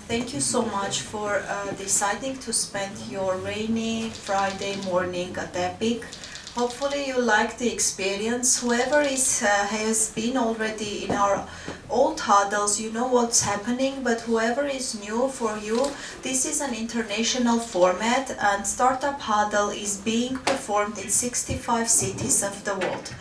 Thank you so much for deciding to spend your rainy Friday morning at Epic. Hopefully you like the experience. Whoever has been already in our old huddles, you know what's happening, but whoever is new for you, this is an international format and Startup Huddle is being performed in 65 cities of the world.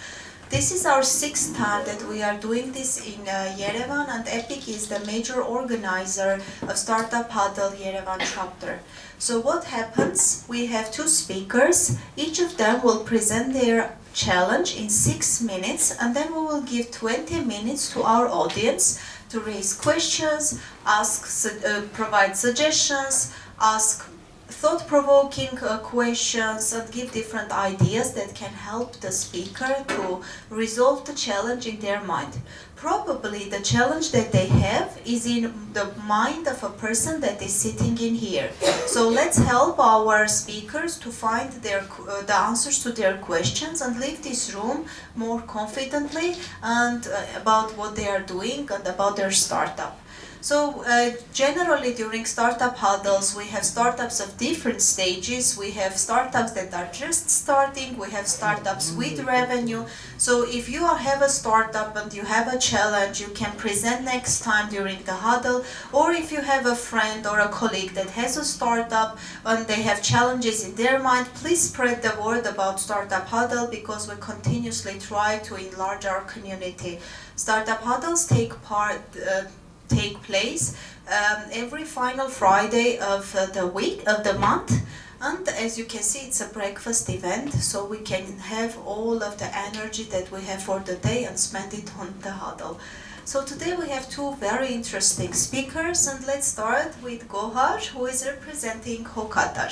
This is our sixth time that we are doing this in Yerevan, and Epic is the major organizer of Startup Huddle Yerevan chapter. So what happens? We have two speakers. Each of them will present their challenge in 6 minutes, and then we will give 20 minutes to our audience to raise questions, provide suggestions, ask thought-provoking questions, and give different ideas that can help the speaker to resolve the challenge in their mind. Probably the challenge that they have is in the mind of a person that is sitting in here. So let's help our speakers to find the answers to their questions and leave this room more confidently and about what they are doing and about their startup. So generally during startup huddles we have startups of different stages. We have startups that are just starting, we have startups with revenue. So if you have a startup and you have a challenge, you can present next time during the huddle, or if you have a friend or a colleague that has a startup and they have challenges in their mind, please spread the word about Startup Huddle because we continuously try to enlarge our community. Startup huddles take place every final Friday of the month, and as you can see it's a breakfast event, so we can have all of the energy that we have for the day and spend it on the huddle. So today we have two very interesting speakers, and let's start with Gohar, who is representing Qatar.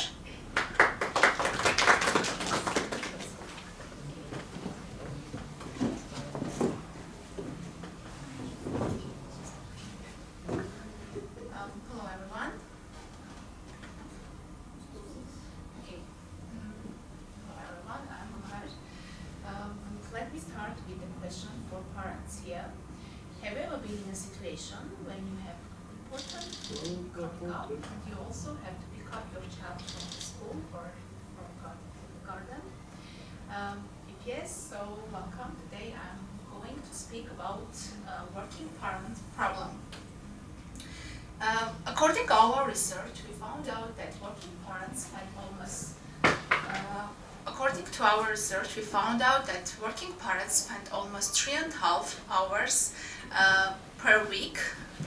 When you have important coming up, and you also have to pick up your child from the school or from the garden. If yes, so welcome. Today I'm going to speak about working parent problem. According to our research, we found out that working parents spend almost 3.5 hours per week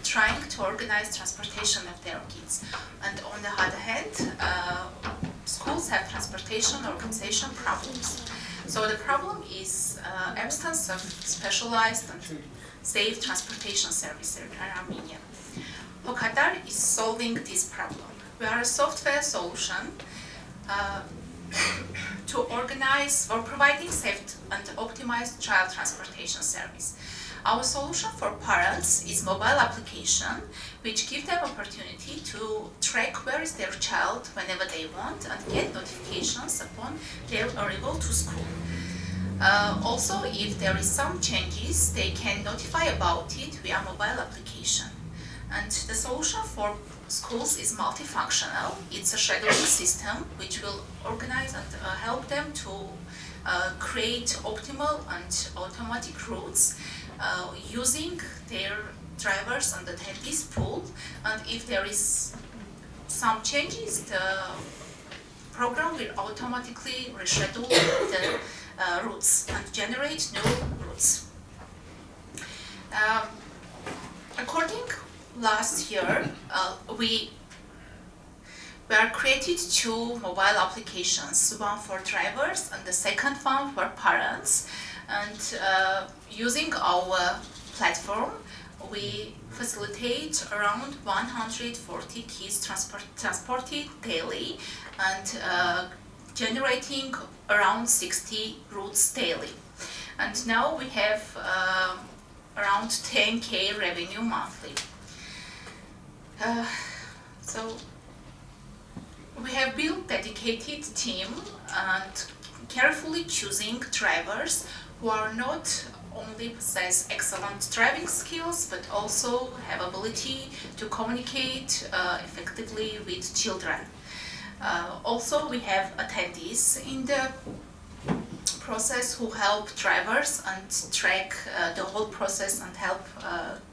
trying to organize transportation of their kids. And on the other hand, schools have transportation organization problems. So the problem is absence of specialized and safe transportation services in Armenia. Qatar is solving this problem. We are a software solution to organize or providing safe and optimized child transportation service. Our solution for parents is mobile application, which give them opportunity to track where is their child whenever they want and get notifications upon their arrival to school. Also, if there is some changes, they can notify about it via mobile application. And the solution for schools is multifunctional. It's a scheduling system which will organize and help them to create optimal and automatic routes using their drivers and attendees pool. And if there is some changes, the program will automatically reschedule the routes and generate new routes. According last year, we created two mobile applications, one for drivers and the second one for parents. And using our platform, we facilitate around 140 kids transported daily and generating around 60 routes daily. And now we have around 10K revenue monthly. So we have built dedicated team and carefully choosing drivers who are not only possess excellent driving skills, but also have ability to communicate effectively with children. Also, we have attendees in the process who help drivers and track the whole process and help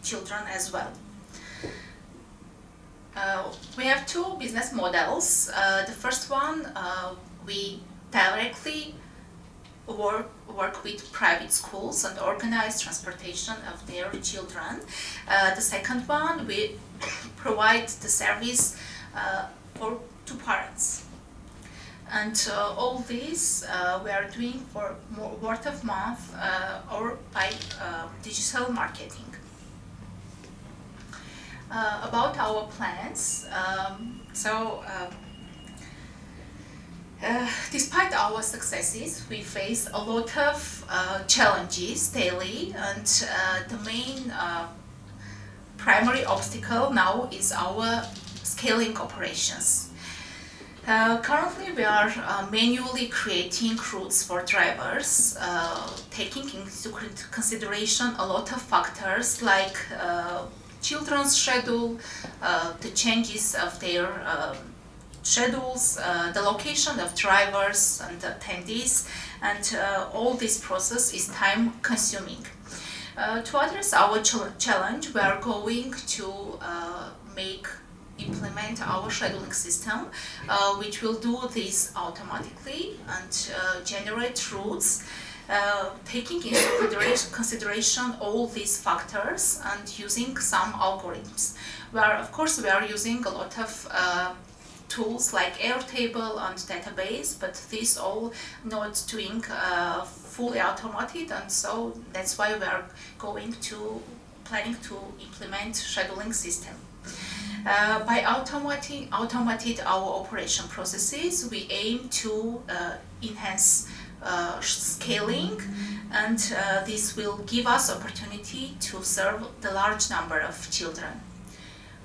children as well. We have two business models. The first one, we directly work with private schools and organize transportation of their children. The second one, we provide the service to parents. And all this we are doing for word of mouth or by digital marketing. About our plans, despite our successes, we face a lot of challenges daily, and the main primary obstacle now is our scaling operations. Currently, we are manually creating routes for drivers, taking into consideration a lot of factors like children's schedule, the changes of their schedules, the location of drivers and attendees, and all this process is time consuming. To address our challenge, we are going to implement our scheduling system, which will do this automatically and generate routes, taking into consideration all these factors and using some algorithms. Of course, we are using a lot of tools like Airtable and database, but these all not doing fully automated, and so that's why we are planning to implement scheduling system. By automating our operation processes, we aim to enhance scaling, and this will give us opportunity to serve the large number of children.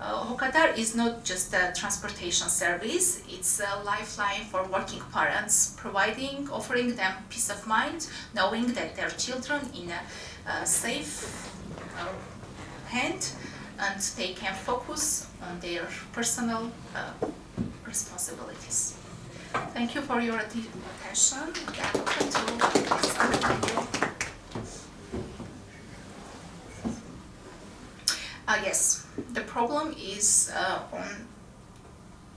Hokadar is not just a transportation service, it's a lifeline for working parents, offering them peace of mind, knowing that their children in a safe hand, and they can focus on their personal responsibilities. Thank you for your attention. I'm open to listen. Yes, the problem is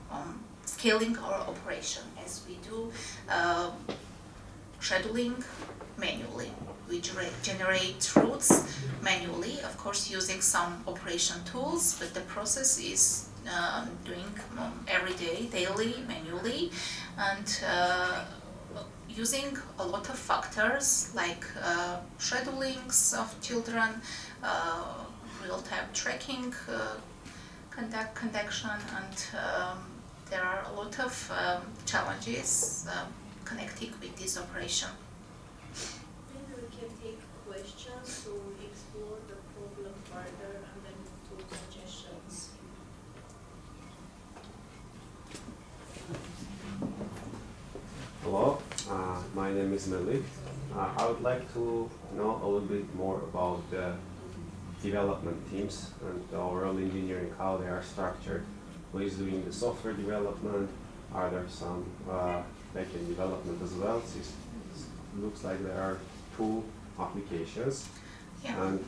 on scaling our operation, as we do scheduling manually. We generate routes manually, of course using some operation tools, but the process is doing every day, daily, manually, and using a lot of factors like schedulings of children, real-time tracking, conduction, and there are a lot of challenges connected with this operation. Maybe we can take questions to explore the problem further and then move to suggestions. Hello, my name is Melih. I would like to know a little bit more about the development teams and the overall engineering, how they are structured. Who is doing the software development? Are there some backend development as well? It looks like there are two applications. Yeah. And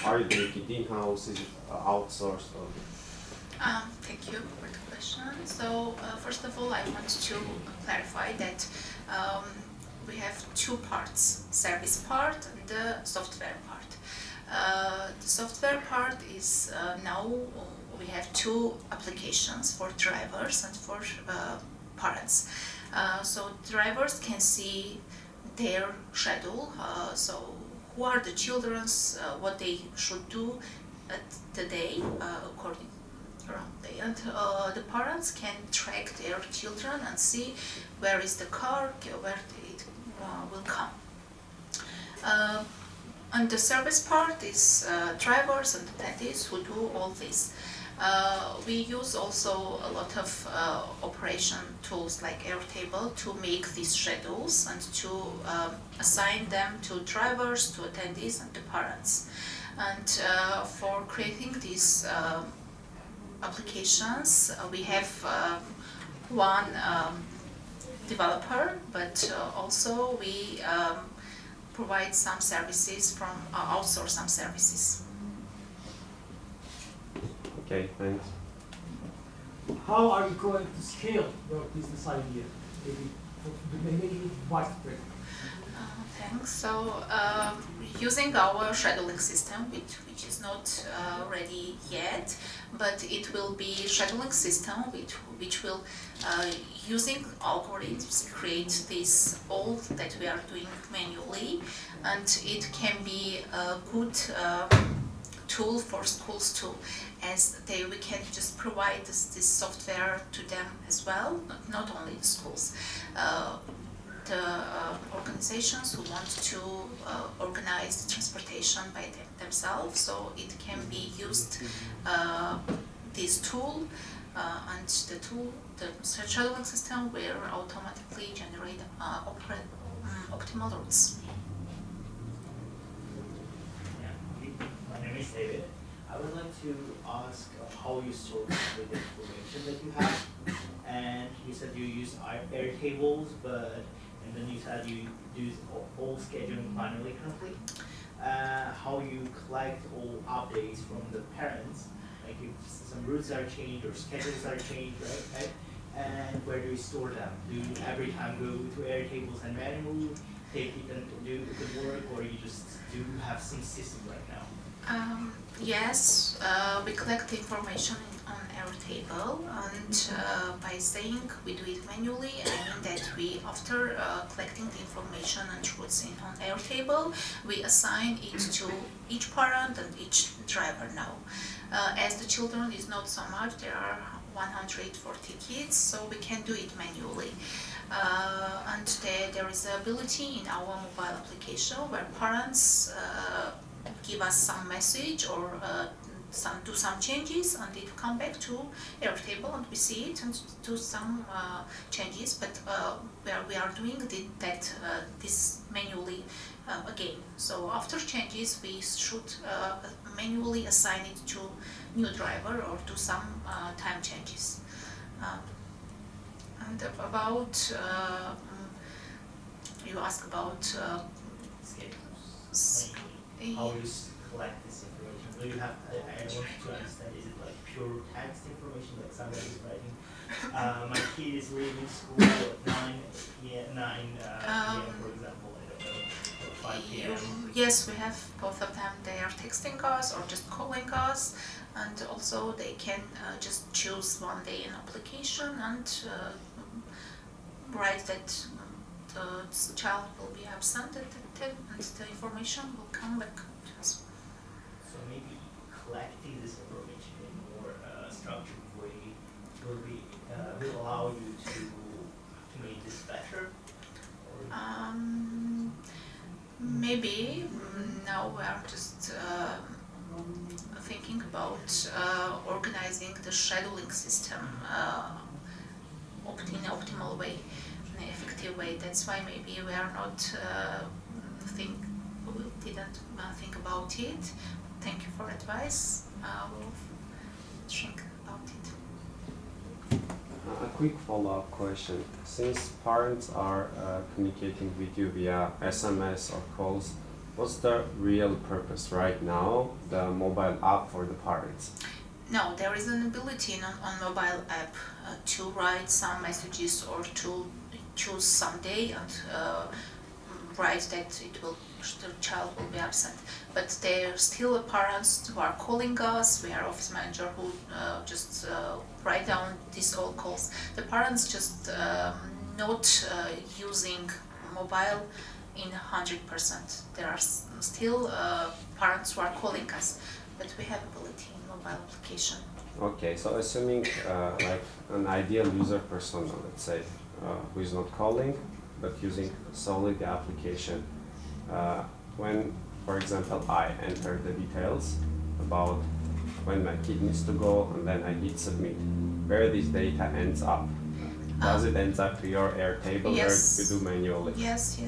are you doing it in-house? Is it outsourced? Or? Thank you for the question. So first of all, I want to clarify that we have two parts, service part and the software part. The software part is now we have two applications for drivers and for parents. So drivers can see their schedule, so who are the children's, what they should do at the day according around the day, and the parents can track their children and see where is the car, where it will come. And the service part is drivers and attendees who do all this. We use also a lot of operation tools like Airtable to make these schedules and to assign them to drivers, to attendees, and to parents. And for creating these applications, we have one developer, but also we provide some services from outsource some services. Okay, thanks. How are you going to scale your business idea? Maybe widespread. Thanks. So using our scheduling system, which is not ready yet, but it will be scheduling system which will using algorithms create this all that we are doing manually, and it can be a good tool for schools too, as we can just provide this software to them as well, not only the schools. The organizations who want to organize transportation by themselves, so it can be used this tool, and the scheduling system will automatically generate optimal routes. My name is David. I would like to ask how you source the information that you have. And you said you use Airtables, and then you said you do all scheduling manually currently. How you collect all updates from the parents, like if some routes are changed or schedules are changed, right? And where do you store them? Do you every time go to Airtables and manually take it and do the work, or you just do have some system right now? Yes, we collect the information on Airtable, and by saying we do it manually, I mean that we, after collecting the information and routes on Airtable, we assign it to each parent and each driver now. As the children is not so much, there are 140 kids, so we can do it manually. And there is an ability in our mobile application where parents give us some message or do some changes, and it come back to Airtable and we see it and do some changes, but where we are doing this manually again. So after changes we should manually assign it to new driver or do some time changes. And about you ask about how you collect this information? Do you have, I want to understand, is it like pure text information, like somebody is writing, my kid is leaving school at 9 p.m. For example, I don't know, or 5 p.m. Yes, we have both of them. They are texting us or just calling us, and also they can just choose one day an application and write that the child will be absent at 10 and the information will come back to us. So maybe collecting this information in a more structured way will allow you to make this better? Maybe now we are just thinking about organizing the scheduling system in an optimal way, in an effective way. That's why maybe we are not didn't think about it. Thank you for advice. We'll think about it. A quick follow-up question. Since parents are communicating with you via SMS or calls, what's the real purpose right now, the mobile app for the parents? No, there is an ability on mobile app to write some messages or to choose some day and write that the child will be absent. But there are still parents who are calling us. We are office manager who just write down these all calls. The parents just not using mobile in 100%. There are still parents who are calling us, but we have ability in mobile application. Okay, so assuming like an ideal user persona, let's say, who is not calling, but using solely the application. When, for example, I enter the details about when my kid needs to go, and then I hit submit. Where this data ends up? Does it end up to your Airtable Yes. or you do manually? Yes,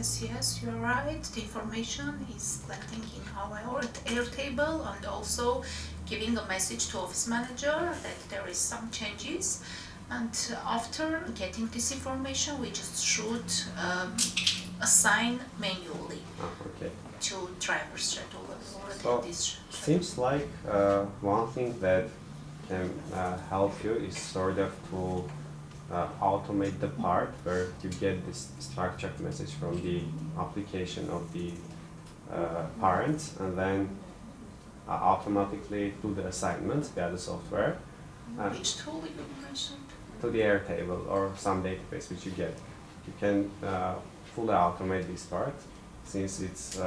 you're right. The information is collecting in our Airtable and also giving a message to office manager that there is some changes. And after getting this information, we just should assign manually Okay. to driver schedule or So, this. Seems like one thing that can help you is sort of to automate the part where you get this structured message from the application of the parents, and then automatically do the assignments via the software Which tool you mentioned? to the Airtable or some database which you get. You can fully automate this part since it's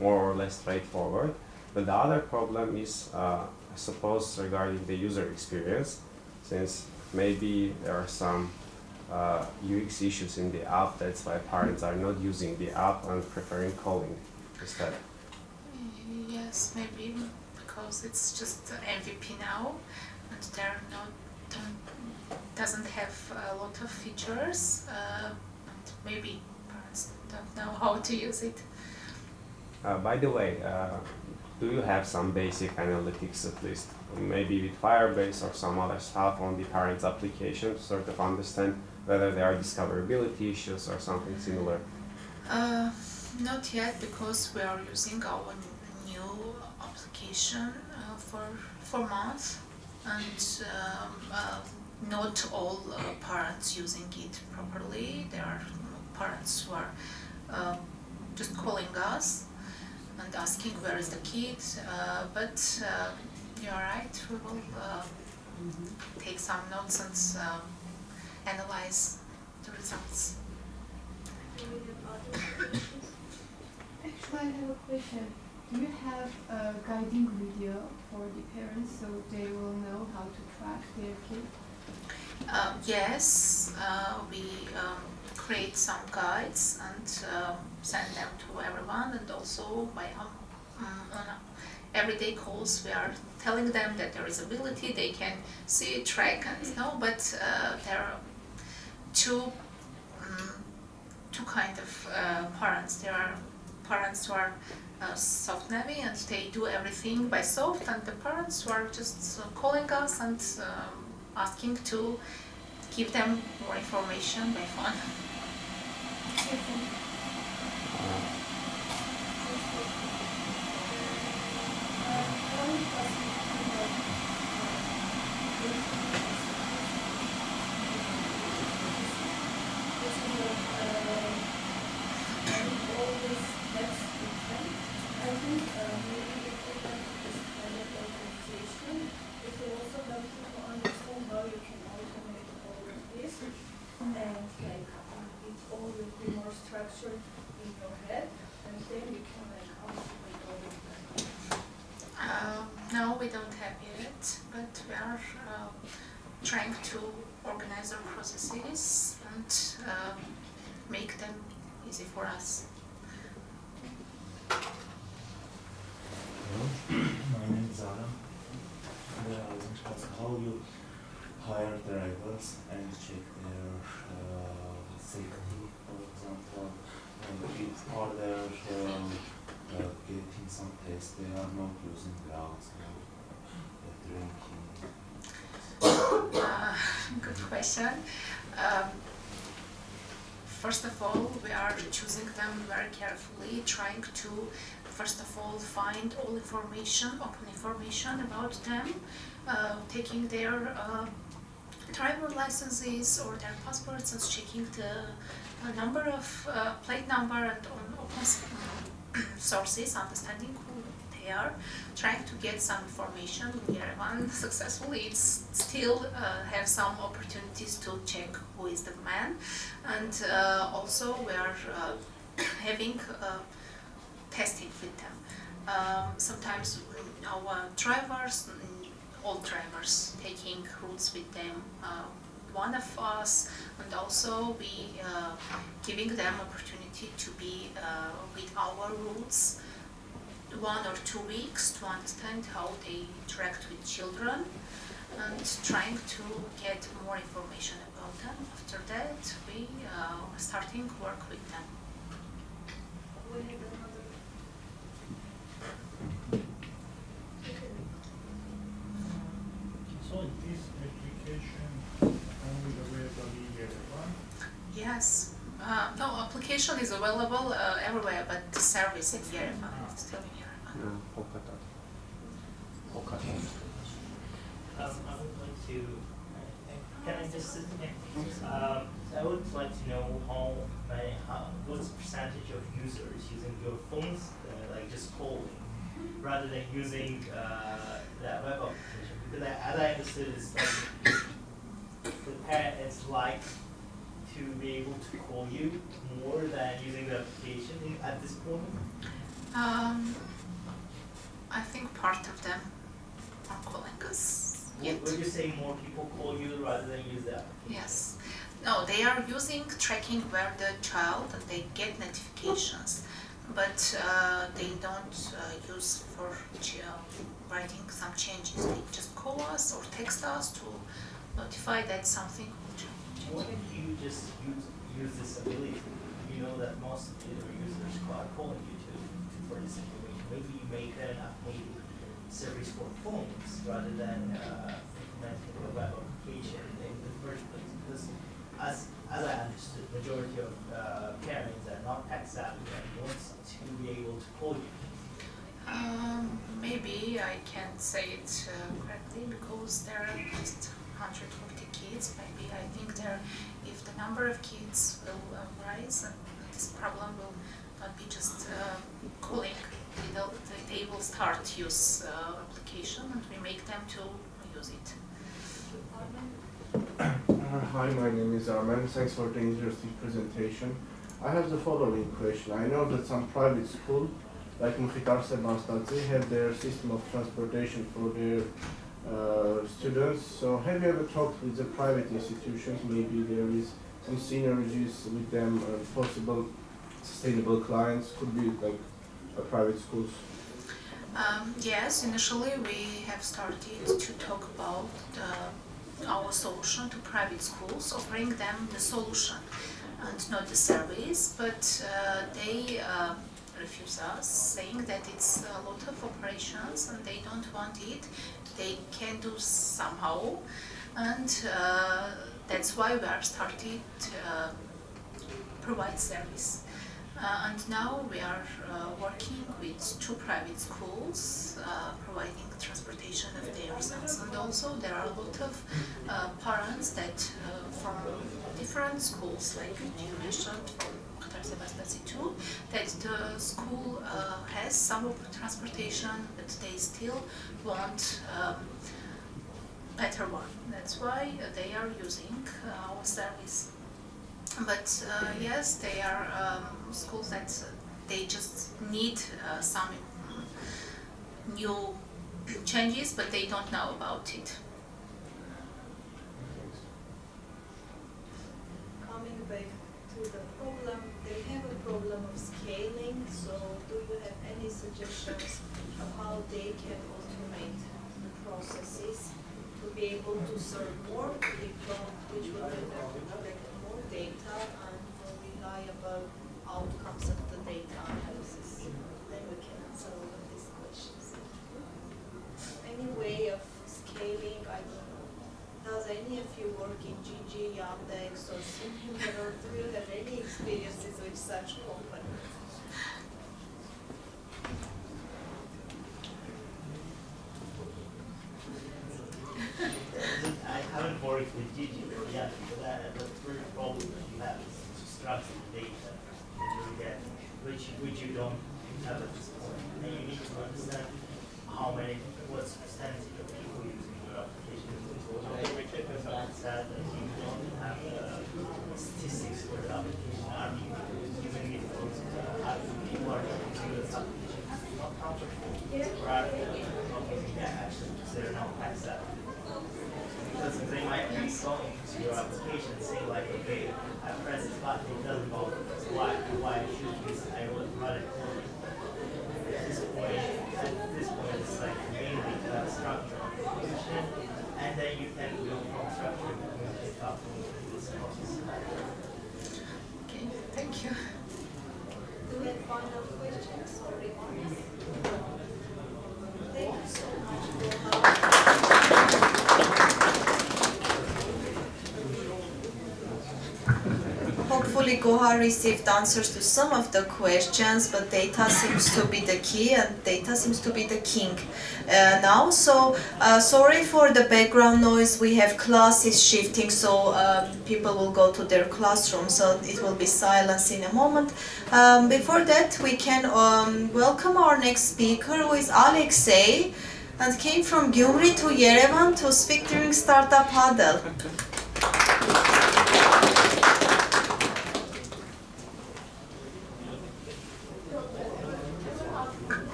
more or less straightforward. But the other problem is, I suppose, regarding the user experience, since maybe there are some UX issues in the app. That's why parents are not using the app and preferring calling instead. Yes, maybe because it's just MVP now, and they're not doesn't have a lot of features. And maybe parents don't know how to use it. By the way, do you have some basic analytics at least, maybe with Firebase or some other stuff on the parents' application to sort of understand whether there are discoverability issues or something similar? Not yet, because we are using our new application for months, and not all parents using it properly. There are parents who are just calling us and asking where is the kid, but you're right, we will take some notes and analyze the results. Do we have other questions? Actually, I have a question. Do you have a guiding video for the parents so they will know how to track their kid? Yes, we create some guides and send them to everyone, and also by on everyday calls we are telling them that there is ability, they can see, track and know, but there are two kind of parents. There are parents who are soft navy and they do everything by soft, and the parents who are just calling us and asking to give them more information by phone. Structured in your head, and then you can automate all of that. No, we don't have yet, but we are trying to organize our processes and make them easy for us. My name is Adam. I want to ask how you hire drivers and check their safety, for example, if are there getting some tests, they are not using drugs or drinking. Good question. First of all, we are choosing them very carefully, trying to first of all find all information, open information about them, taking their driver licenses or their passports and checking the number of plate number and on open sources, understanding who they are, trying to get some information in Yerevan successfully. It's still have some opportunities to check who is the man, and also we are having testing with them. Sometimes our drivers, all drivers, taking routes with them, one of us, and also we giving them opportunity to be with our routes 1 or 2 weeks to understand how they interact with children and trying to get more information about them. After that, we are starting work with them. We have another. So this application only available in Yerevan? Yes. No, application is available everywhere, but the service in Yerevan is still in Yerevan. Polkadot. I would like to, can I just, I would like to know what's the percentage of users using your phones, like just calling, rather than using that web application? Because as I understood, it's like the parents like to be able to call you more than using the application at this point. I think part of them are calling us yet. Would you say more people call you rather than use the application? Yes. No, they are using tracking where the child and they get notifications, but they don't use for writing some changes. They just call us or text us to notify that something will change. What if you just use this ability? You know that most of your users are calling you for this information. Maybe you make an updated service for phones rather than implementing a web application in the first place. Because as I understood, majority of parents are not tech savvy and want to be able to call you. Maybe I can't say it correctly because there are just 140 kids. Maybe I think if the number of kids will rise, and this problem will not be just calling. They will start use application, and we make them to use it. Hi, my name is Arman. Thanks for the interesting presentation. I have the following question. I know that some private schools, like Mukhtar Sebastadze, have their system of transportation for their students. So have you ever talked with the private institutions? Maybe there is some synergies with them, possible sustainable clients, could be like private schools. Yes, initially we have started to talk about our solution to private schools, offering them the solution and not the service, but they refuse us, saying that it's a lot of operations and they don't want it. They can do somehow, and that's why we are starting to provide service. And now we are working with 2 private schools, providing transportation of their sons. And also there are a lot of parents that from different schools, like you mentioned, from Qatar Sebastadze too, that the school has some transportation, but they still want better one. That's why they are using our service. But yes, they are schools that they just need some new changes, but they don't know about it. Coming back to the problem, they have a problem of scaling, so do you have any suggestions of how they can automate the processes to be able to serve more people, which will let them collect more data and more reliable outcomes of the data analysis? Then we can answer all of these questions. Any way of scaling, I don't know. Does any of you work in GG, Yandex or similar, or do you have any experiences with such companies? I haven't worked with Gigi yet, but the first problem that you have is to structure the data that you get, which you don't have at this point. And you need to understand what's the percentage of people using your application. That's sad that you don't have statistics for the application. Are people using it for people are using this application not comfortable, or are they not using that actually because they're not tax savvy? Because they might be going to your application and saying like, okay, I press this button, it doesn't go, why I should use it, I would run it for you. At this point, Goha received answers to some of the questions, but data seems to be the key and data seems to be the king now. So sorry for the background noise. We have classes shifting, so people will go to their classroom, so it will be silence in a moment. Before that, we can welcome our next speaker, who is Alexei, and came from Gyumri to Yerevan to speak during Startup Huddle.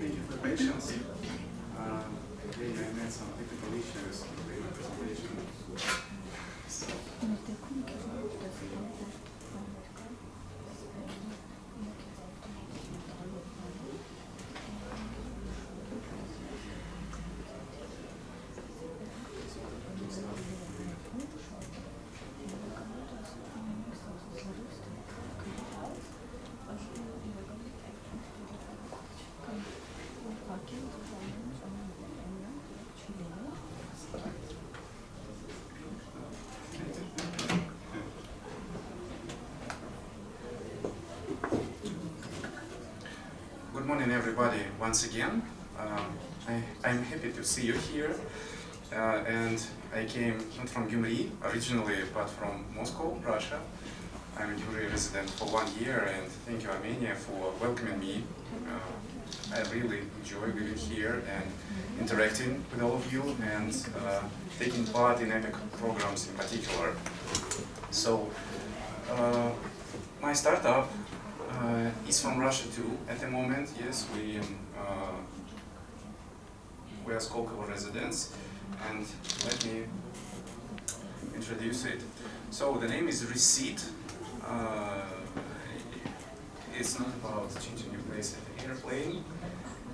Thank you for the patience. Again, I had some technical issues with the presentation. So, good morning, everybody, once again. I'm happy to see you here. And I came not from Gyumri originally, but from Moscow, Russia. I'm a Gyumri resident for 1 year, and thank you, Armenia, for welcoming me. I really enjoy being here and interacting with all of you and taking part in EPIC programs in particular. So, my startup is from Russia too at the moment. Yes, we are Skolkovo residents, and let me introduce it. So the name is Receipt. It's not about changing your place at the airplane.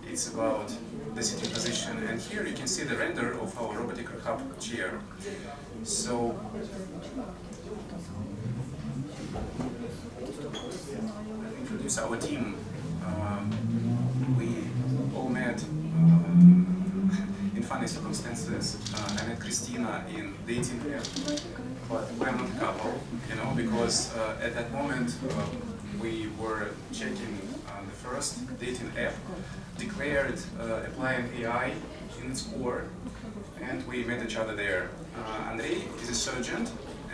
It's about the sitting position, and here you can see the render of our robotic hub chair. So introduce our team. We all met in funny circumstances. I met Christina in dating app, but we're not a couple, you know, because at that moment we were checking the first dating app, declared applying AI in its core, and we met each other there. Andrei is a surgeon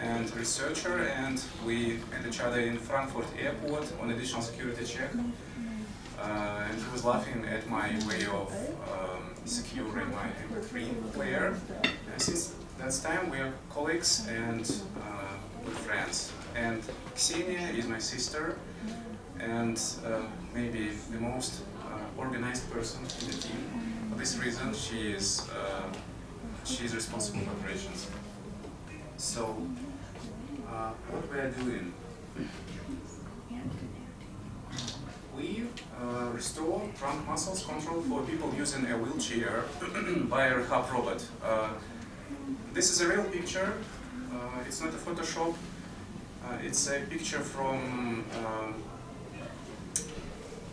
and researcher, and we met each other in Frankfurt airport on additional security check. And he was laughing at my way of securing my MP3 player. And since that time, we are colleagues and good friends. And Ksenia is my sister, and maybe the most organized person in the team. For this reason, she is responsible for operations. So, what we are doing? We restore trunk muscles control for people using a wheelchair by a hub robot. This is a real picture. It's not a Photoshop. It's a picture from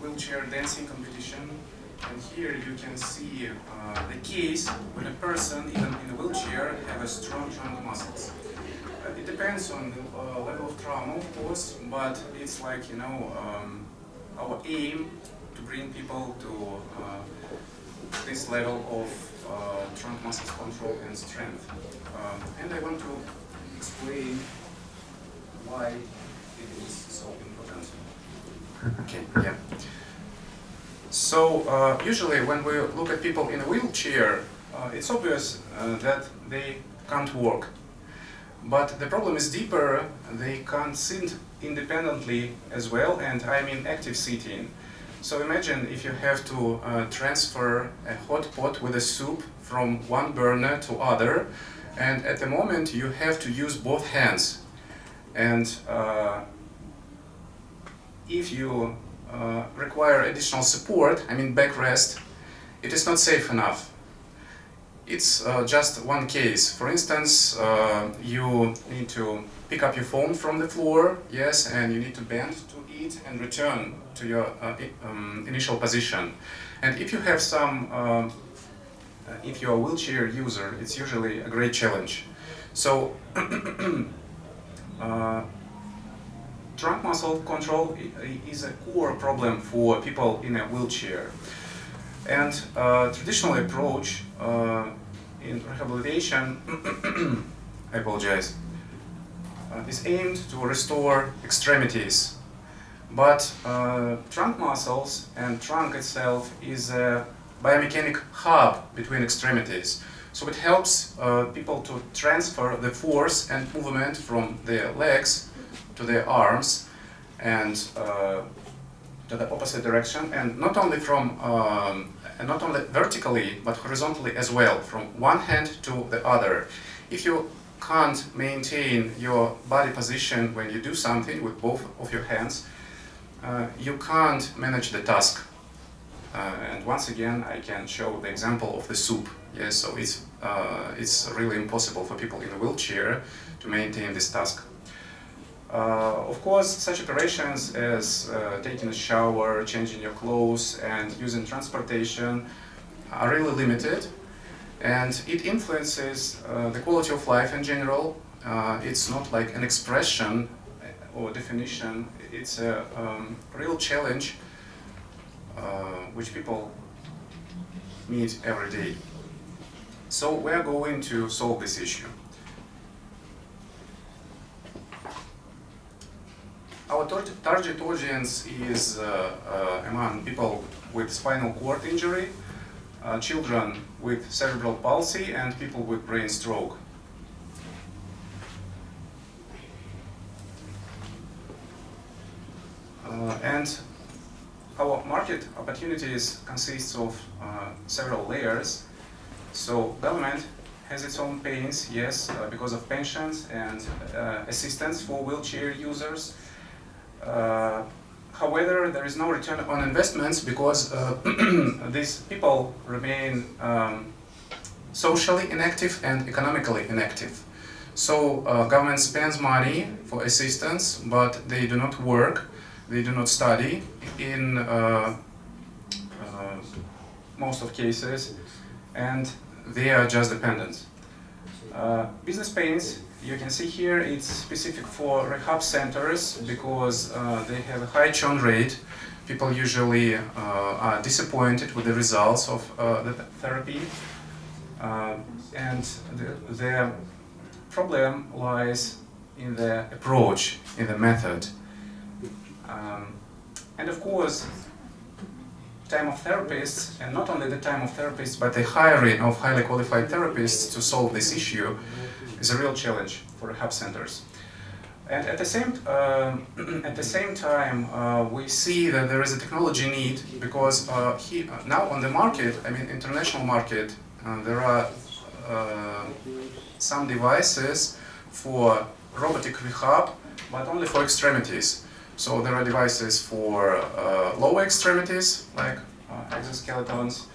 wheelchair dancing competition. And here you can see the case when a person, even in a wheelchair, have a strong trunk muscles. it depends on the level of trauma, of course, but it's like, our aim to bring people to this level of trunk muscle control and strength. And I want to explain why it is so important. Okay, yeah. So usually when we look at people in a wheelchair, it's obvious that they can't walk. But the problem is deeper. They can't sit independently as well, and I mean active sitting. So imagine if you have to transfer a hot pot with a soup from one burner to other, and at the moment you have to use both hands. And if you require additional support, I mean backrest, it is not safe enough. It's just one case. For instance, you need to pick up your phone from the floor, yes, and you need to bend to eat and return to your initial position. And if you have some, if you're a wheelchair user, it's usually a great challenge. So, trunk muscle control is a core problem for people in a wheelchair. And traditional approach in rehabilitation, I apologize, is aimed to restore extremities. But trunk muscles and trunk itself is a biomechanic hub between extremities. So it helps people to transfer the force and movement from their legs to their arms and to the opposite direction, and not only from not only vertically but horizontally as well, from one hand to the other. If you can't maintain your body position when you do something with both of your hands, you can't manage the task. And once again, I can show the example of the soup. Yes, so it's really impossible for people in a wheelchair to maintain this task. Of course, such operations as taking a shower, changing your clothes, and using transportation are really limited, and it influences the quality of life in general. It's not like an expression or definition, it's a real challenge which people meet every day. So we are going to solve this issue. Our target audience is among people with spinal cord injury, children with cerebral palsy, and people with brain stroke. And our market opportunities consists of several layers. So government has its own pains, yes, because of pensions and assistance for wheelchair users. However, there is no return on investments because these people remain socially inactive and economically inactive. So government spends money for assistance, but they do not work, they do not study in most of cases, and they are just dependent. Business pains, you can see here, it's specific for rehab centers because they have a high churn rate. People usually are disappointed with the results of the therapy, and their problem lies in the approach, in the method. And of course, time of therapists, and not only the time of therapists, but the hiring of highly qualified therapists to solve this issue is a real challenge for rehab centers. And at the same time, we see that there is a technology need because now on the market, I mean international market, there are some devices for robotic rehab, but only for extremities. So there are devices for lower extremities, like exoskeletons,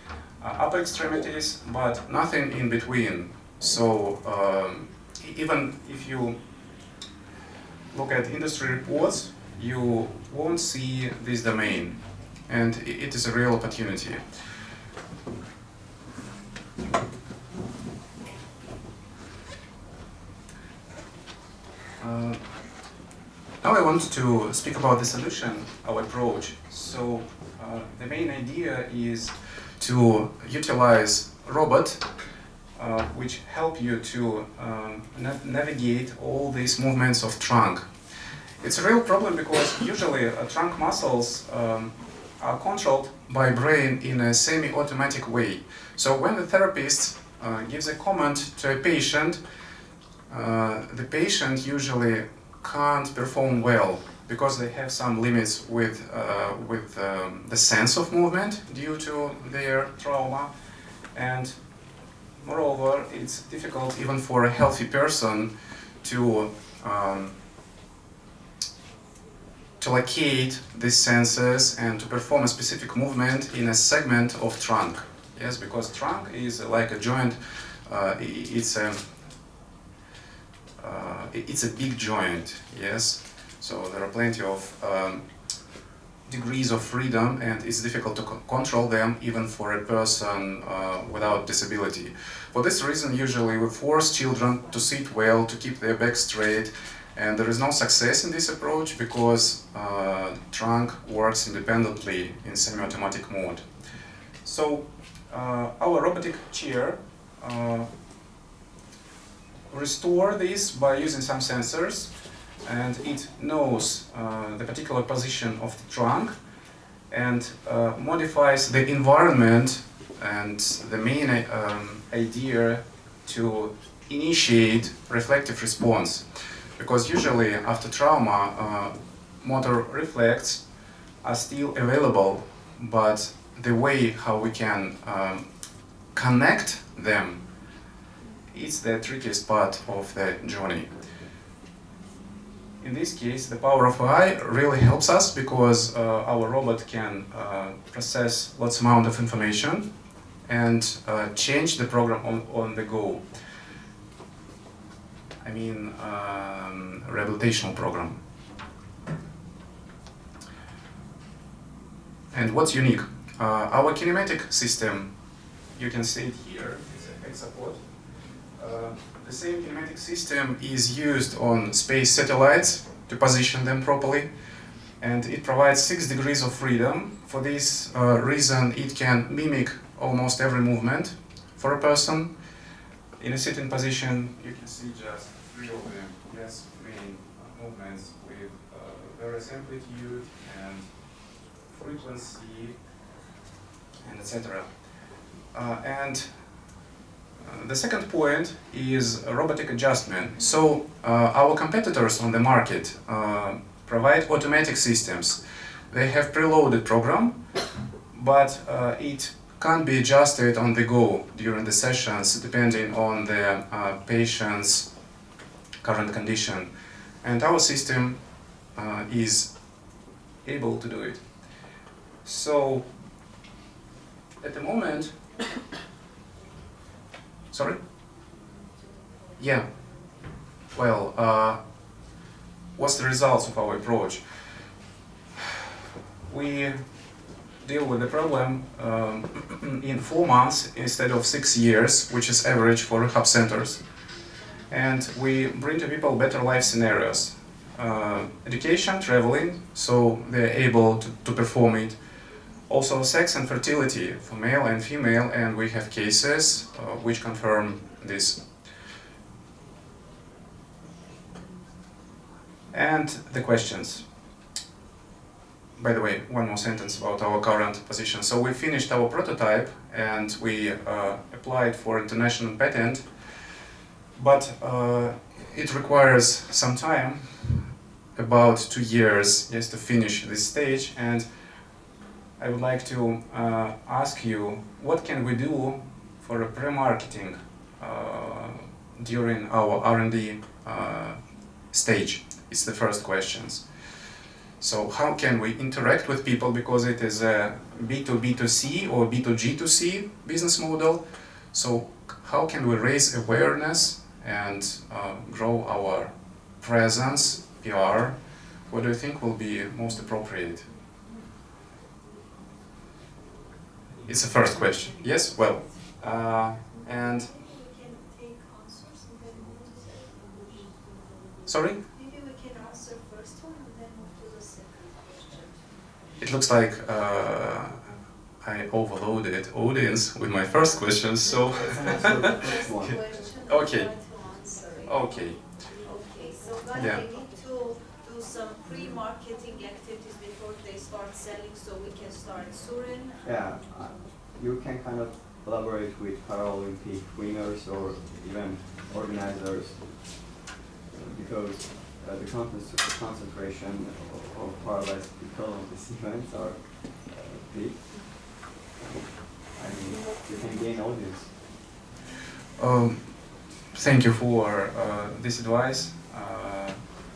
upper extremities, but nothing in between. So even if you look at industry reports, you won't see this domain, and it is a real opportunity. want to speak about the solution, our approach. So the main idea is to utilize robot which help you to navigate all these movements of trunk. It's a real problem because usually trunk muscles are controlled by brain in a semi-automatic way. So when the therapist gives a command to a patient, the patient usually can't perform well because they have some limits with the sense of movement due to their trauma, and moreover, it's difficult even for a healthy person to locate these senses and to perform a specific movement in a segment of trunk. Yes, because trunk is like a joint. It's a big joint. Yes, so there are plenty of degrees of freedom, and it's difficult to control them even for a person without disability. For this reason, usually we force children to sit well, to keep their back straight, and there is no success in this approach because trunk works independently in semi-automatic mode. So our robotic chair restore this by using some sensors, and it knows the particular position of the trunk and modifies the environment, and the main idea to initiate reflective response. Because usually after trauma, motor reflex are still available, but the way how we can connect them is the trickiest part of the journey. In this case, the power of AI really helps us because our robot can process lots amount of information and change the program on the go. I mean, rehabilitational program. And what's unique? Our kinematic system, you can see it here, it's a hexapod. The same kinematic system is used on space satellites to position them properly, and it provides 6 degrees of freedom. For this reason, it can mimic almost every movement for a person. In a sitting position, you can see just 3 of them, yes, main movements with various amplitude and frequency, and etc. The second point is robotic adjustment. So our competitors on the market provide automatic systems. They have preloaded program, but it can't be adjusted on the go during the sessions depending on the patient's current condition. And our system is able to do it. So at the moment, sorry? Yeah. Well, what's the results of our approach? We deal with the problem in 4 months instead of 6 years, which is average for rehab centers. And we bring to people better life scenarios. Education, traveling, so they're able to perform it. Also sex and fertility for male and female, and we have cases which confirm this. And the questions. By the way, one more sentence about our current position. So we finished our prototype and we applied for international patent, but it requires some time, about 2 years, yes, to finish this stage. And I would like to ask you, what can we do for a pre-marketing during our R&D stage? It's the first questions. So how can we interact with people, because it is a B2B2C or B2G2C business model. So how can we raise awareness and grow our presence, PR? What do you think will be most appropriate? It's the first question. Yes? Well, and... Maybe we can take answers and then move to second. Sorry? Maybe we can answer first one and then it looks like I overloaded audience with my first question, so okay. Okay. Okay, so guys, Yeah. they need to do some pre-marketing activities before they start selling, so we can start Surin. Yeah, you can kind of collaborate with Paralympic winners or event organizers because the concentration of paralyzed people on these events are big. I mean, you can gain audience. Thank you for this advice.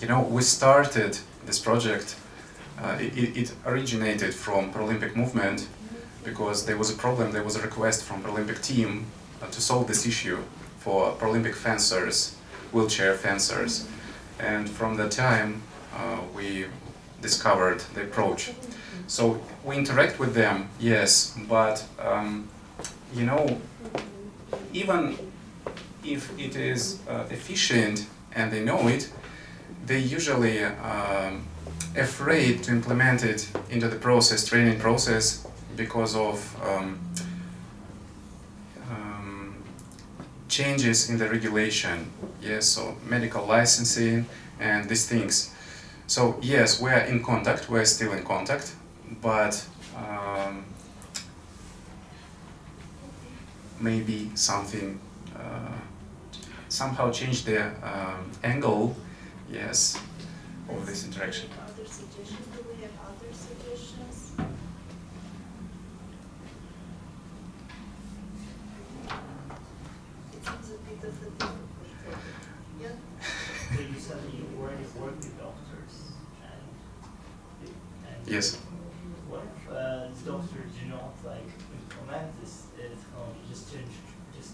You know, we started this project. It originated from Paralympic movement because there was a problem. There was a request from Paralympic team to solve this issue for Paralympic fencers, wheelchair fencers, and from that time we discovered the approach. So we interact with them, yes, but you know, even if it is efficient and they know it, they usually afraid to implement it into the process, training process, because of changes in the regulation. Yes, so medical licensing and these things. So yes, we are in contact. We are still in contact, but maybe something somehow change the angle, yes, of this interaction. Other suggestions? Do we have other suggestions? It seems a bit of a difficult topic. Yeah? So you said you already work with doctors, and Yes. what if these doctors do not like implement this technology just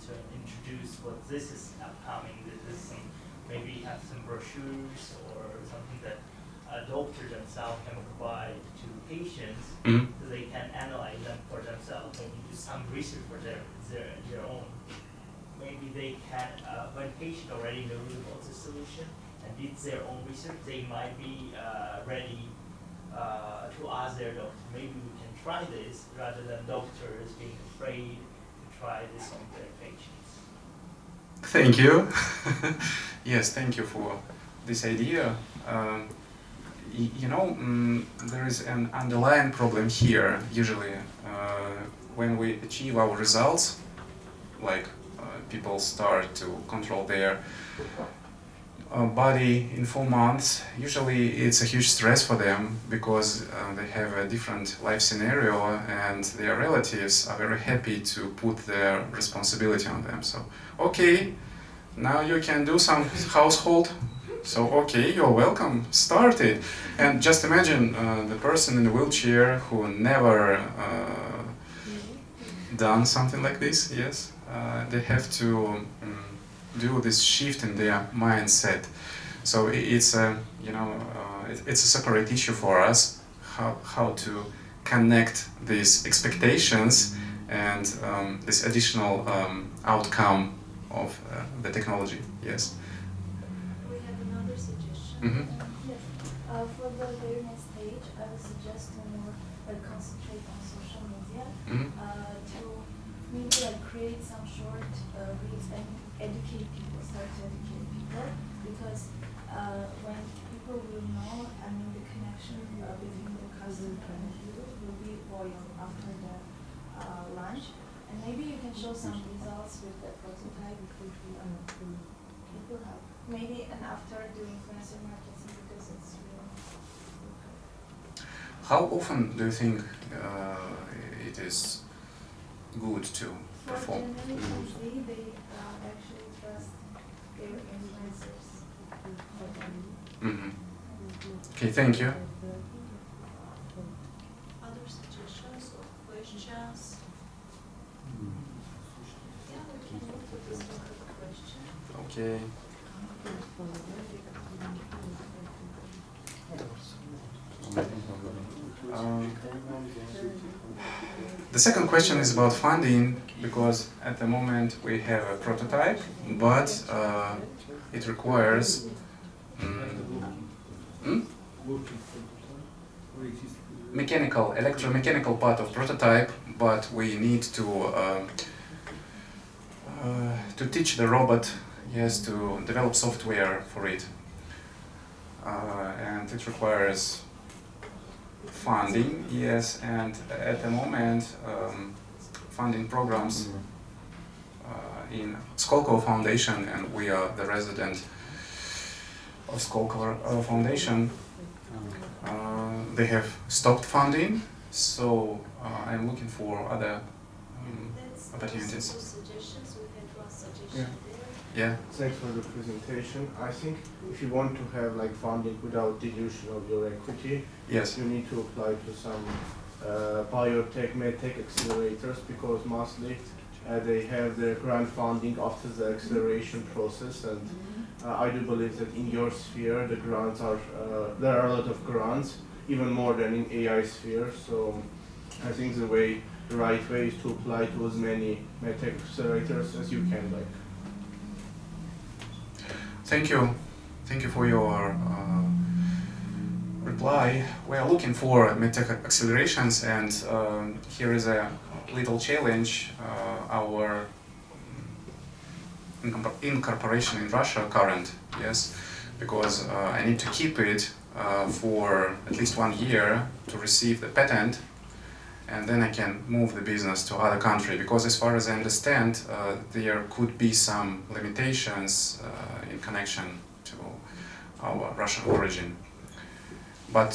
to introduce what this is upcoming? This is some, maybe have some brochures or something that a doctor themselves can provide to patients, Mhm. so they can analyze them for themselves, maybe do some research for their own. Maybe they can, when patient already knows about the solution and did their own research, they might be ready to ask their doctor, maybe we can try this, rather than doctors being afraid to try this on their patients. Thank you. Yes, thank you for this idea. You know, there is an underlying problem here. Usually, when we achieve our results, like people start to control their body in 4 months, usually it's a huge stress for them because they have a different life scenario and their relatives are very happy to put their responsibility on them. So, okay, now you can do some household. So, okay, you're welcome, start it. And just imagine the person in the wheelchair who never done something like this, yes? They have to do this shift in their mindset. So it's a, you know, it's a separate issue for us, how to connect these expectations and this additional outcome of the technology, yes. We have another suggestion. Mm-hmm. Yes. For the very next stage, I would suggest to more concentrate on social media Mm-hmm. to maybe like create some short reels and educate people, start to educate people, because when people will know, I mean, the connection between the customer and you will be loyal after the launch. And maybe you can show some results with the prototype. It will help. Maybe and after doing influencer marketing, because it's real. How often do you think it is good to For perform? Generation Z, they actually trust their influencers. Mm-hmm. Okay, thank you. Other suggestions or questions? Yeah, we can move to this question. Okay. The second question is about funding, because at the moment we have a prototype, but it requires electromechanical part of prototype, but we need to teach the robot, yes, to develop software for it, and it requires funding, yes, and at the moment funding programs in Skolkovo Foundation, and we are the resident of Skolkovo Foundation. They have stopped funding, so I'm looking for other opportunities. Suggestions. We had one suggestion Yeah. there. Yeah. Thanks for the presentation. I think if you want to have like funding without dilution of your equity, Yes. you need to apply to some biotech, medtech accelerators, because mostly they have their grant funding after the acceleration process, and I do believe that in your sphere the grants are there are a lot of grants, even more than in AI sphere. So I think the right way is to apply to as many medtech accelerators as you can. Like. Thank you. Thank you for your reply. We are looking for medtech accelerations, and here is a little challenge. Our incorporation in Russia current, yes, because I need to keep it for at least 1 year to receive the patent, and then I can move the business to other country, because as far as I understand, there could be some limitations in connection to our Russian origin. But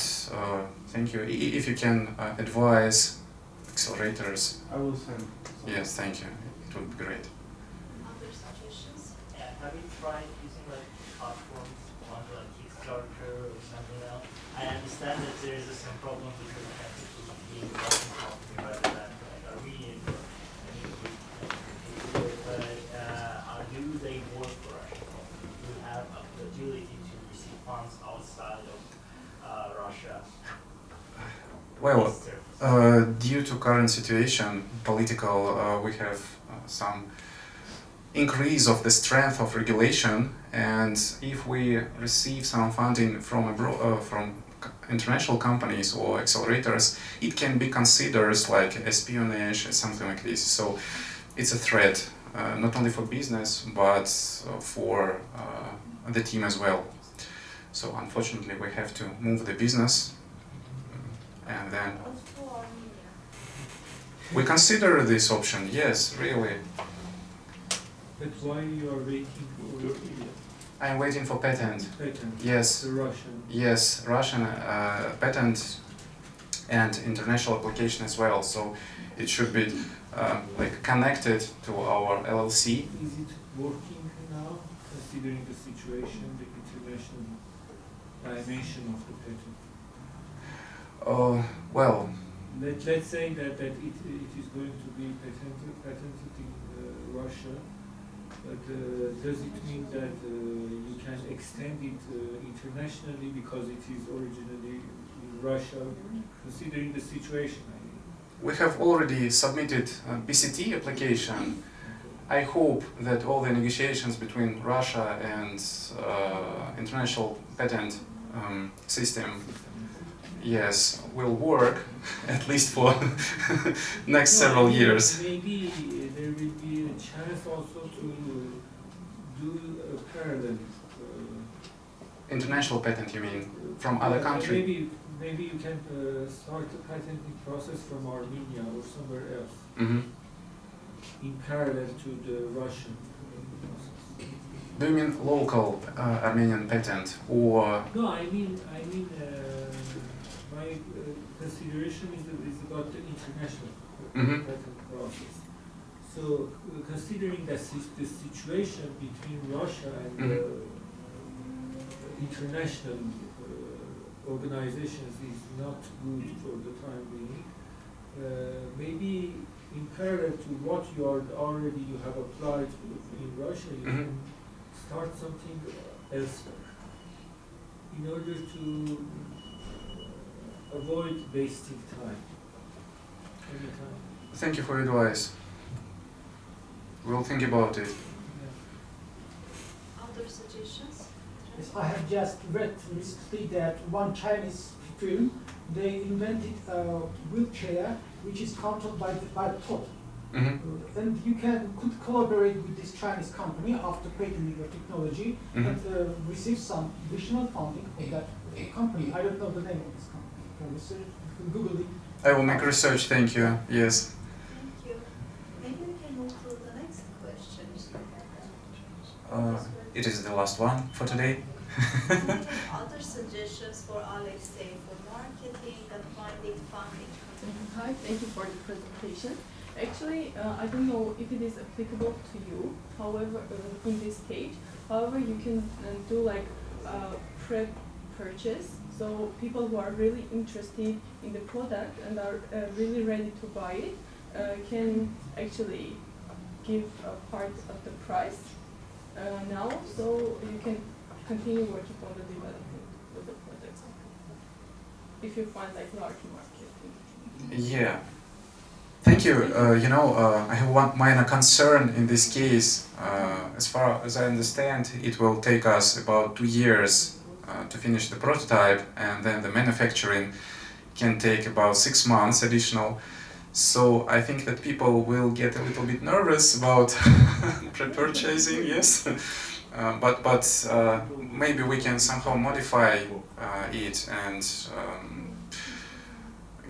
thank you. If you can advise accelerators. I will send. Yes, thank you. It would be great. Other suggestions? Have you tried using like platforms on like Kickstarter or something else? I understand that there is some problem because you have to be in Russian company rather than like Armenian or any but do they work for Russian company? Do you have the ability to receive funds outside of Russia? Well, due to current situation, political, we have some increase of the strength of regulation, and if we receive some funding from international companies or accelerators, it can be considered like espionage or something like this. So it's a threat, not only for business, but for the team as well. So unfortunately, we have to move the business, and then we consider this option. Yes, really. But why you are waiting for I'm waiting for patent. patent? Yes. The Russian. Yes, Russian patent and international application as well. So it should be like connected to our LLC. Is it working now, considering the situation, the international dimension of the patent? Well, Let's say that it is going to be patented in Russia, but does it mean that you can extend it internationally because it is originally in Russia, considering the situation? I mean. we have already submitted a BCT application. I hope that all the negotiations between Russia and international patent system, yes, will work at least for next several years. Maybe there will be a chance also to do a parallel. International patent, you mean, from other countries? Maybe you can start the patenting process from Armenia or somewhere else, Mm-hmm. in parallel to the Russian process. Do you mean local Armenian patent, or No, I mean, my consideration is about the international Mhm. patent process. So, considering the situation between Russia and international organizations is not good for the time being, maybe in parallel to what you have applied in Russia, you can start something elsewhere in order to avoid wasting time. Anytime. thank you for your advice. We'll think about it. Other suggestions? Yes, I have just read recently that one Chinese film they invented a wheelchair which is controlled by the thought. And you could collaborate with this Chinese company after patenting your technology and receive some additional funding from that company. I don't know the name of this company. You can research, you can Google it. I will make research, thank you. Yes. Thank you. Maybe we can move to the next question. It is the last one for today. Do you have other suggestions for Alexei for marketing and finding funding? Hi, thank you for the presentation. Actually, I don't know if it is applicable to you, however, in this stage. However, you can do like pre-purchase. So people who are really interested in the product and are really ready to buy it can actually give a part of the price now, so you can continue working on the development of the product if you find like large market. Yeah. Thank you. I have one minor concern in this case. As far as I understand, it will take us about 2 years to finish the prototype, and then the manufacturing can take about 6 months additional. So I think that people will get a little bit nervous about pre-purchasing, yes. But maybe we can somehow modify it and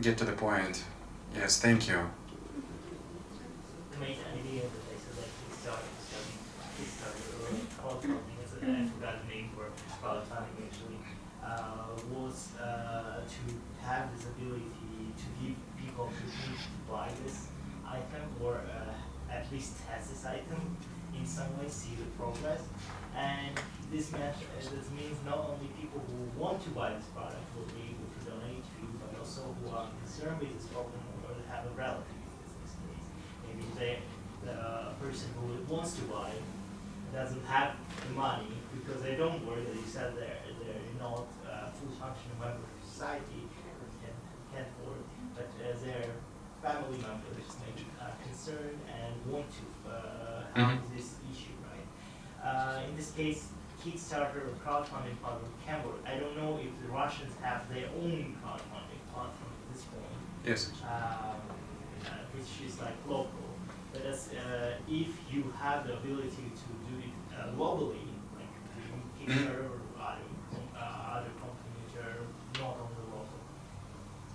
get to the point. Yes, thank you. The main idea of the places like Kickstarter or crowdfunding, I forgot the name for crowdfunding actually, was to have this ability to give people opportunity to buy this item or at least test this item in some way, see the progress. And this means not only people who want to buy this product will be able to donate to you, but also who are concerned with this problem or have a relative in this case. Maybe the person who wants to buy doesn't have the money because they don't work, as you said, they're not full functional member of society, can't afford, but their family members may be concerned and want to help this issue, right? In this case, Kickstarter or crowdfunding platform can work. I don't know if the Russians have their own crowdfunding platform at this point. Yes. Which is like local. But if you have the ability to do it globally, like Kickstarter or other companies which are not only local,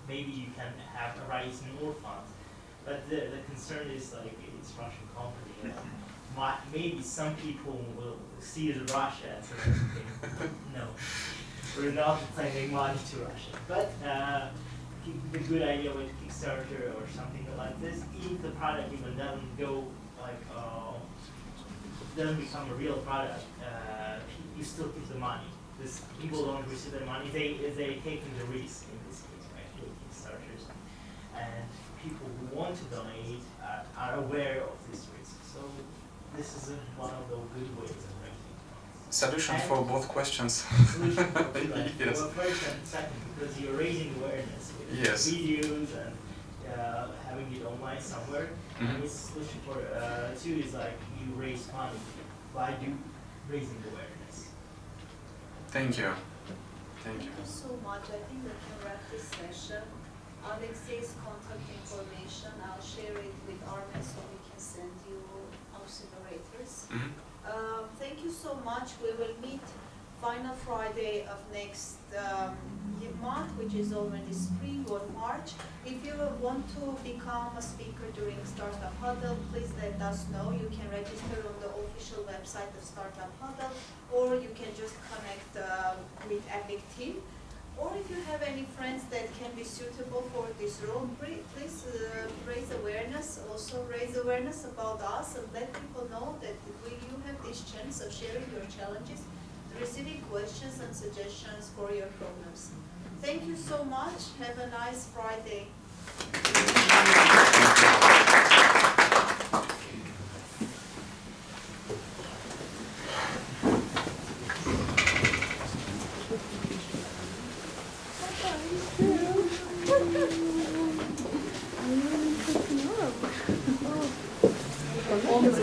maybe you can have raise more funds. But the concern is like it's Russian company. Maybe some people will see Russia as something. No, we're not sending money to Russia. But the good idea with Kickstarter or something like this, if the product even doesn't go like doesn't become a real product, you still keep the money. This people don't receive their money; they taking the risk in this case, right? With Kickstarters, and people who want to donate are aware of this risk. So this is one of the good ways of making Solution and for both questions. Solution for both, right? Yes. For first and second, because you're raising awareness with Yes. videos and having it online somewhere. And this solution for two is like you raise money by raising awareness. Thank you. Thank you. Thank you so much. I think we can wrap this session. Alexei's contact information, I'll share it with Armen so we can send you incinerators. Thank you so much. We will meet final Friday of next month, which is already spring or March. If you want to become a speaker during Startup Huddle, please let us know. You can register on the official website of Startup Huddle, or you can just connect with Epic Team. Or if you have any friends that can be suitable for this role, please raise awareness. Also raise awareness about us and let people know that you have this chance of sharing your challenges, receiving questions and suggestions for your problems. Thank you so much. Have a nice Friday. Olmadı.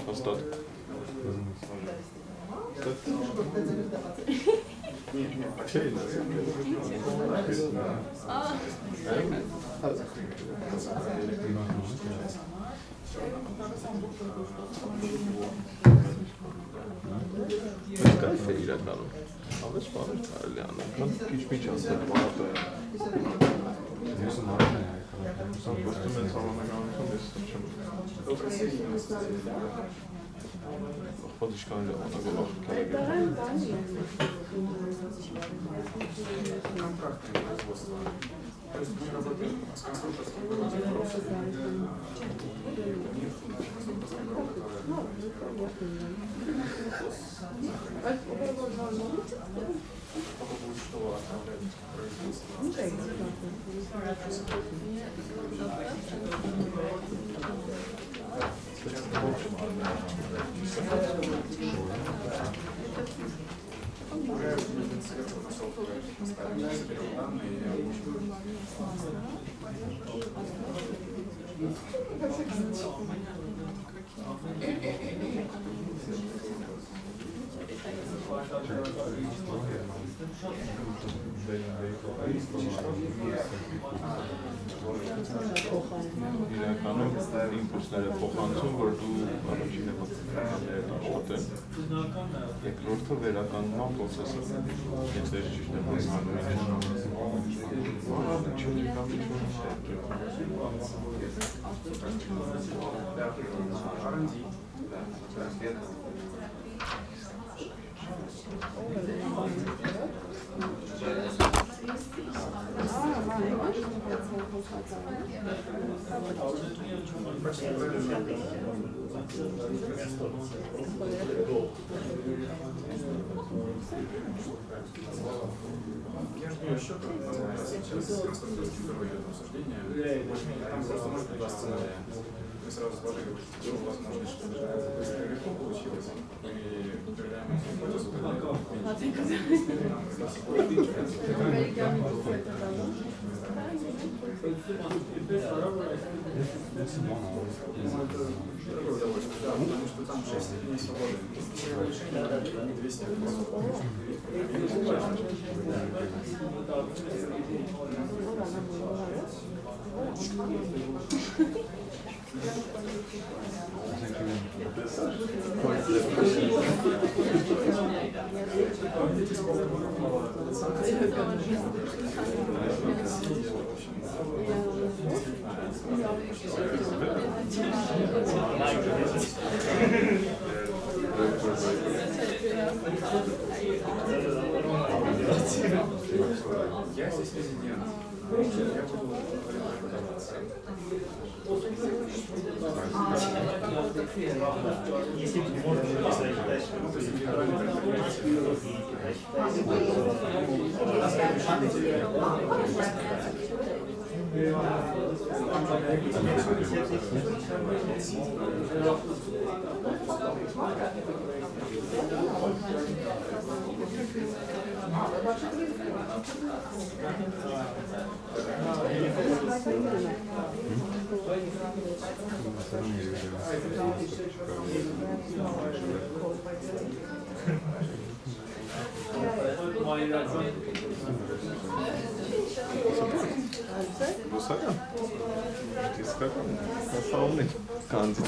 Was dat? Caffè in realtà no. Ale sporo italiano. Hiç mi çalsak vardı? Sam kostiumy całą nagrałem jest czym. Podejść kanalda ona go impulsները փոխանցում, որ դու առաջին հատկաներն աշխատեն, երկրորդը վերականգնման պրոցեսը, եթե ճիշտ եմ Я счет сейчас конструктивно проводит обсуждение. Там просто может быть два сценария. Мы сразу сложили возможность, что даже легко получилось. И проверяем гипотезу, Дорогое удовольствие, да, потому что там 6 степеней свободы. Решение, они 200 Я здесь резидент. Bu sana. Discrepan. Nasıl olmuş? Kandı.